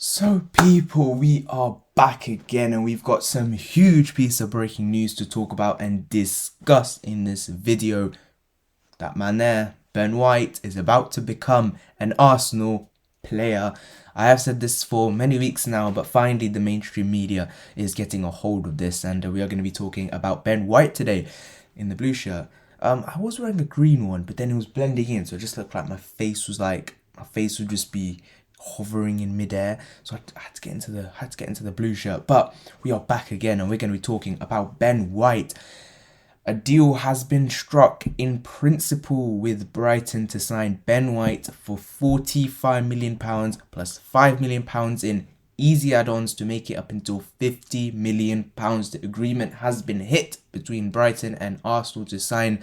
So people, we are back again and we've got some huge piece of breaking news to talk about and discuss in this video. That man there, Ben White, is about to become an Arsenal player. I have said this for many weeks now, but finally the mainstream media is getting a hold of this, and we are going to be talking about Ben White today in the blue shirt. I was wearing a green one, but then it was blending in, so it just looked like my face would just be hovering in midair. So I had to get into the blue shirt. But we are back again, and we're going to be talking about Ben White. A deal has been struck in principle with Brighton to sign Ben White for £45 million plus £5 million in easy add-ons to make it up until £50 million. The agreement has been hit between Brighton and Arsenal to sign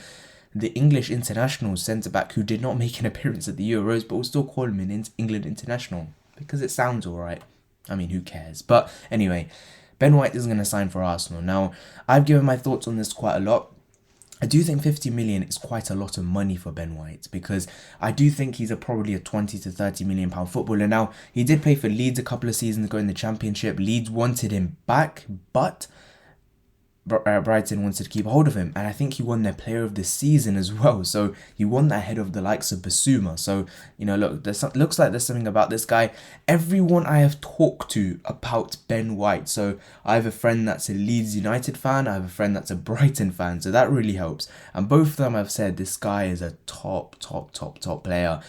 the English international centre-back who did not make an appearance at the Euros, but we'll still call him an England international because it sounds alright. I mean, who cares? But anyway, Ben White is going to sign for Arsenal. Now, I've given my thoughts on this quite a lot. I do think 50 million is quite a lot of money for Ben White because I do think he's probably a 20 to 30 million pound footballer. Now, he did play for Leeds a couple of seasons ago in the Championship. Leeds wanted him back, but Brighton wanted to keep hold of him, and I think he won their player of the season as well, so he won that ahead of the likes of Basuma. So look, looks like there's something about this guy. Everyone I have talked to about Ben White, so I have a friend that's a Leeds United fan, I have a friend that's a Brighton fan, so that really helps, and both of them have said this guy is a top player,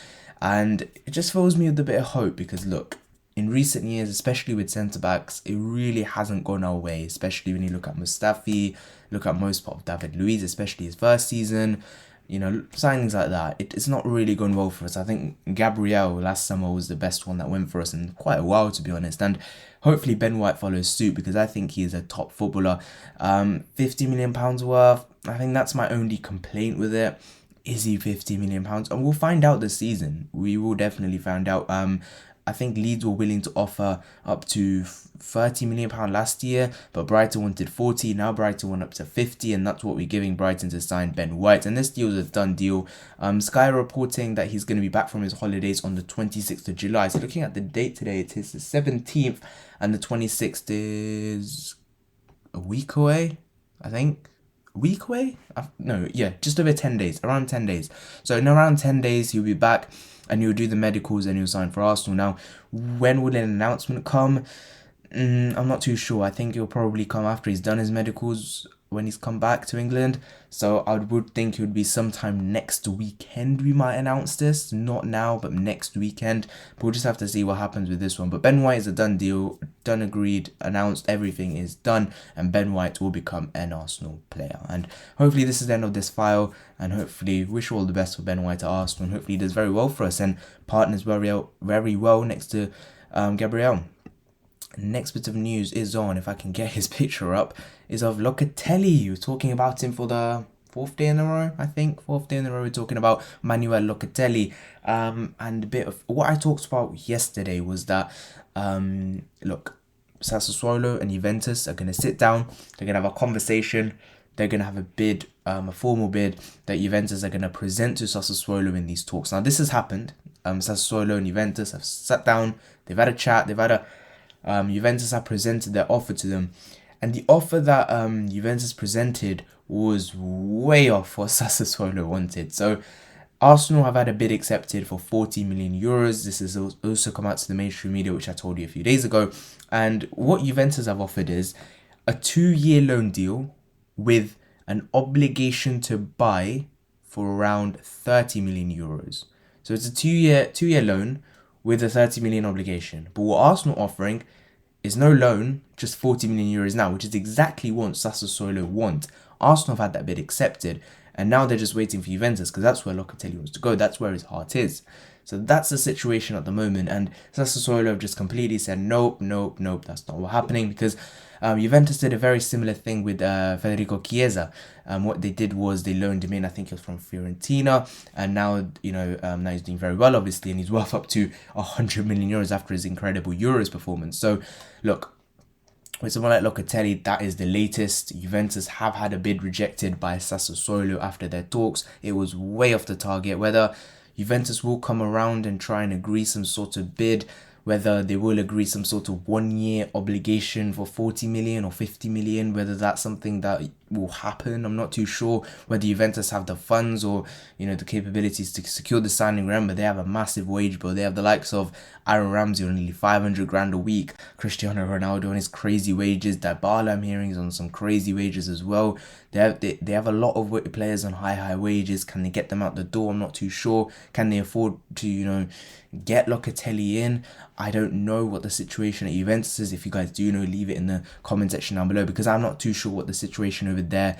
and it just fills me with a bit of hope because look, in recent years, especially with centre-backs, it really hasn't gone our way, especially when you look at Mustafi, look at most part of David Luiz, especially his first season, signings like that. It's not really gone well for us. I think Gabriel last summer was the best one that went for us in quite a while, to be honest, and hopefully Ben White follows suit because I think he is a top footballer. £50 million worth, I think that's my only complaint with it. Is he £50 million? And we'll find out this season. We will definitely find out. I think Leeds were willing to offer up to £30 million last year, but Brighton wanted 40. Now Brighton went up to 50, and that's what we're giving Brighton to sign Ben White. And this deal is a done deal. Sky reporting that he's going to be back from his holidays on the 26th of July. So looking at the date today, it is the 17th, and the 26th is a week away, I think. A week away? Just over 10 days, around 10 days. So in around 10 days, he'll be back, and he'll do the medicals and he'll sign for Arsenal. Now, when will an announcement come? I'm not too sure. I think it'll probably come after he's done his medicals when he's come back to England. So I would think it would be sometime next weekend we might announce this. Not now, but next weekend. But we'll just have to see what happens with this one. But Ben White is a done deal, done, agreed, announced, everything is done. And Ben White will become an Arsenal player. And hopefully this is the end of this file. And hopefully wish all the best for Ben White at Arsenal. And hopefully he does very well for us and partners very well next to Gabriel. Next bit of news is on, if I can get his picture up, is of Locatelli. We're talking about him for the fourth day in a row, I think. Fourth day in a row, we're talking about Manuel Locatelli. And a bit of what I talked about yesterday was that, look, Sassuolo and Juventus are going to sit down. They're going to have a conversation. They're going to have a bid, a formal bid that Juventus are going to present to Sassuolo in these talks. Now, this has happened. Sassuolo and Juventus have sat down. They've had a chat. Juventus have presented their offer to them, and the offer that Juventus presented was way off what Sassuolo wanted. So Arsenal have had a bid accepted for €40 million. This has also come out to the mainstream media, which I told you a few days ago. And what Juventus have offered is a 2-year loan deal with an obligation to buy for around €30 million. So it's a two-year loan with a 30 million obligation. But what Arsenal are offering is no loan, just 40 million euros now, which is exactly what Sassuolo want. Arsenal have had that bid accepted, and now they're just waiting for Juventus because that's where Locatelli wants to go. That's where his heart is. So that's the situation at the moment, and Sassuolo have just completely said nope, that's not what's happening because Juventus did a very similar thing with Federico Chiesa. What they did was they loaned him in, I think it was from Fiorentina, and now now he's doing very well, obviously, and he's worth up to 100 million euros after his incredible Euros performance. So look, with someone like Locatelli, that is the latest. Juventus have had a bid rejected by Sassuolo after their talks. It was way off the target. Whether Juventus will come around and try and agree some sort of bid whether they will agree some sort of 1 year obligation for 40 million or 50 million, whether that's something that will happen. I'm not too sure whether Juventus have the funds or, the capabilities to secure the signing. Remember, they have a massive wage bill. They have the likes of Aaron Ramsey on nearly 500 grand a week, Cristiano Ronaldo on his crazy wages, Dybala I'm hearing is on some crazy wages as well. They have a lot of players on high wages. Can they get them out the door? I'm not too sure. Can they afford to, get Locatelli in? I don't know what the situation at Juventus is. If you guys do know, leave it in the comment section down below, because I'm not too sure what the situation over there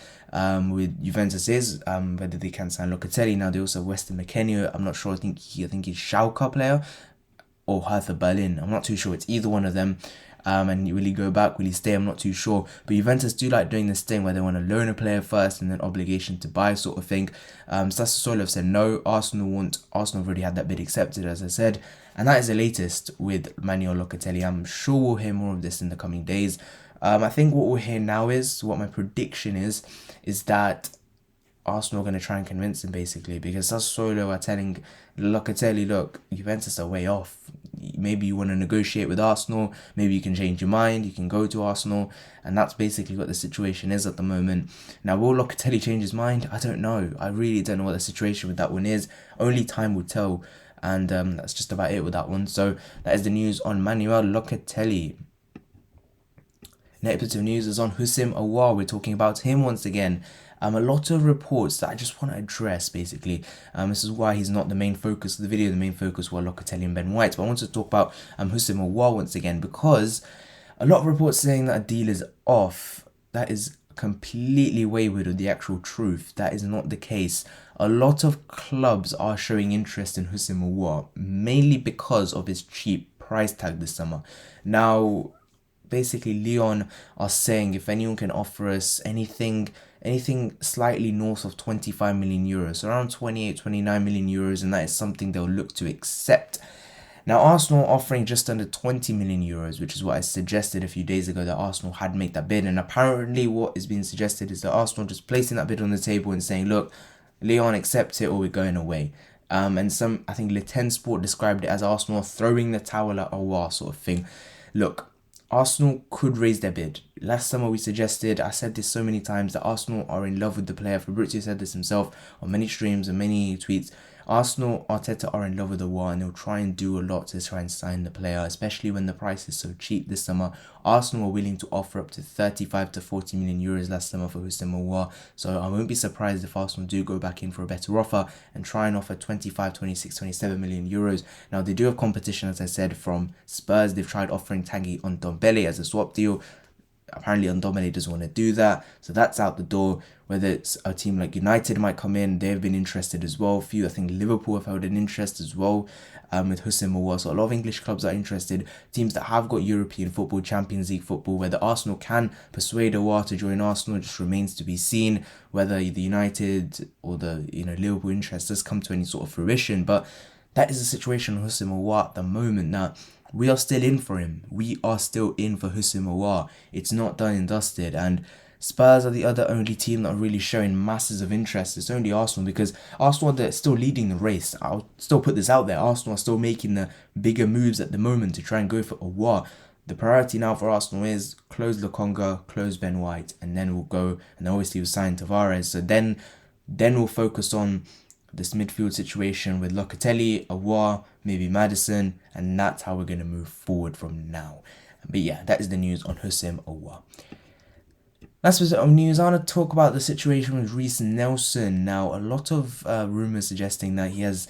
with Juventus is, whether they can sign Locatelli. Now they also have Weston McKennie. I'm not sure. I think he's Schalke player or Hertha Berlin. I'm not too sure. It's either one of them. And will he go back? Will he stay? I'm not too sure. But Juventus do like doing this thing where they want to loan a player first and then obligation to buy sort of thing. Sassuolo have said no. Arsenal have already had that bid accepted, as I said. And that is the latest with Manuel Locatelli. I'm sure we'll hear more of this in the coming days. I think what we'll hear now is, what my prediction is that Arsenal are going to try and convince him, basically, because Sassuolo are telling Locatelli, look, Juventus are way off. Maybe you want to negotiate with Arsenal, maybe you can change your mind, you can go to Arsenal, and that's basically what the situation is at the moment. Now, will Locatelli change his mind? I don't know. I really don't know what the situation with that one is. Only time will tell, and that's just about it with that one. So that is the news on Manuel Locatelli. Next bit of news is on Houssem Aouar. We're talking about him once again. A lot of reports that I just want to address, basically. This is why he's not the main focus of the video. The main focus were Locatelli and Ben White. But I want to talk about Houssem Aouar once again, because a lot of reports saying that a deal is off. That is completely wayward of the actual truth. That is not the case. A lot of clubs are showing interest in Houssem Aouar, mainly because of his cheap price tag this summer. Now, basically, Lyon are saying if anyone can offer us anything slightly north of 25 million euros, around 28-29 million euros, and that is something they'll look to accept. Now, Arsenal are offering just under 20 million euros, which is what I suggested a few days ago, that Arsenal had made that bid. And apparently what is being suggested is that Arsenal just placing that bid on the table and saying, look, Lyon, accept it or we're going away. And I think Le Ten Sport described it as Arsenal throwing the towel at Aouar sort of thing. Look, Arsenal could raise their bid. Last summer we suggested, I said this so many times, that Arsenal are in love with the player. Fabrizio said this himself on many streams and many tweets. Arsenal, Arteta are in love with Aouar, and they'll try and do a lot to try and sign the player, especially when the price is so cheap this summer. Arsenal were willing to offer up to 35 to 40 million euros last summer for Houssem Aouar, so I won't be surprised if Arsenal do go back in for a better offer and try and offer 25, 26, 27 million euros. Now, they do have competition, as I said, from Spurs. They've tried offering Tanguy Ndombele as a swap deal. Apparently Ndombele doesn't want to do that, so that's out the door. Whether it's a team like United might come in, they've been interested as well. I think Liverpool have held an interest as well with Houssem Aouar. So a lot of English clubs are interested. Teams that have got European football, Champions League football. Whether Arsenal can persuade Aouar to join Arsenal just remains to be seen. Whether the United or the Liverpool interest does come to any sort of fruition, but that is the situation on Houssem Aouar at the moment. Now, we are still in for him. We are still in for Houssem Aouar. It's not done and dusted. And Spurs are the only team that are really showing masses of interest. It's only Arsenal, because Arsenal are still leading the race. I'll still put this out there. Arsenal are still making the bigger moves at the moment to try and go for Aouar. The priority now for Arsenal is close Lokonga, close Ben White, and then we'll go, and obviously we'll sign Tavares. So then we'll focus on this midfield situation with Locatelli, Aouar, maybe Maddison, and that's how we're going to move forward from now. But yeah, that is the news on Houssem Aouar. Last bit of news, I want to talk about the situation with Reece Nelson. Now, a lot of rumours suggesting that he has,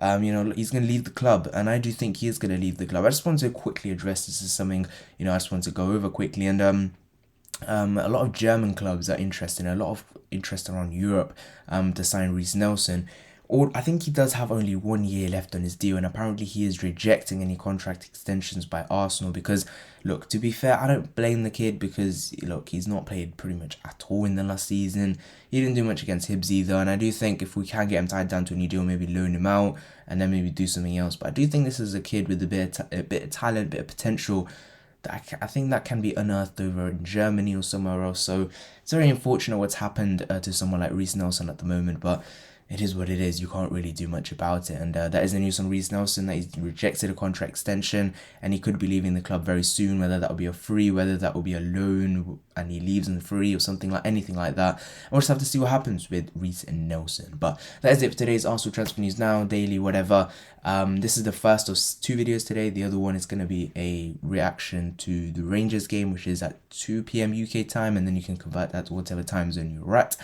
he's going to leave the club, and I do think he is going to leave the club. I just want to quickly address this as something, I just want to go over quickly, and a lot of German clubs are interested, a lot of interest around Europe to sign Reece Nelson. I think he does have only 1 year left on his deal, and apparently he is rejecting any contract extensions by Arsenal because, look, to be fair, I don't blame the kid because, look, he's not played pretty much at all in the last season. He didn't do much against Hibs either, and I do think if we can get him tied down to a new deal, maybe loan him out and then maybe do something else. But I do think this is a kid with a bit of talent, a bit of potential that I think that can be unearthed over in Germany or somewhere else. So it's very unfortunate what's happened to someone like Reece Nelson at the moment, but it is what it is. You can't really do much about it. And that is the news on Reece Nelson, that he's rejected a contract extension and he could be leaving the club very soon, whether that will be a free, whether that will be a loan and he leaves on free or something like anything like that. We'll just have to see what happens with Reece Nelson. But that is it for today's Arsenal transfer news now, daily, whatever. This is the first of 2 videos today. The other one is going to be a reaction to the Rangers game, which is at 2 p.m. UK time, and then you can convert that to whatever time zone you're at.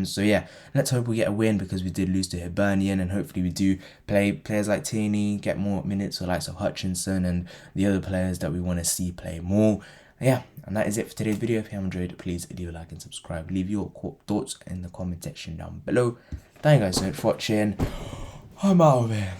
So yeah, let's hope we get a win, because we did lose to Hibernian, and hopefully we do play players like Tierney, get more minutes, or likes of Hutchinson and the other players that we want to see play more. Yeah, and that is it for today's video. If you have enjoyed, please leave a like and subscribe. Leave your thoughts in the comment section down below. Thank you guys so much for watching. I'm out of here.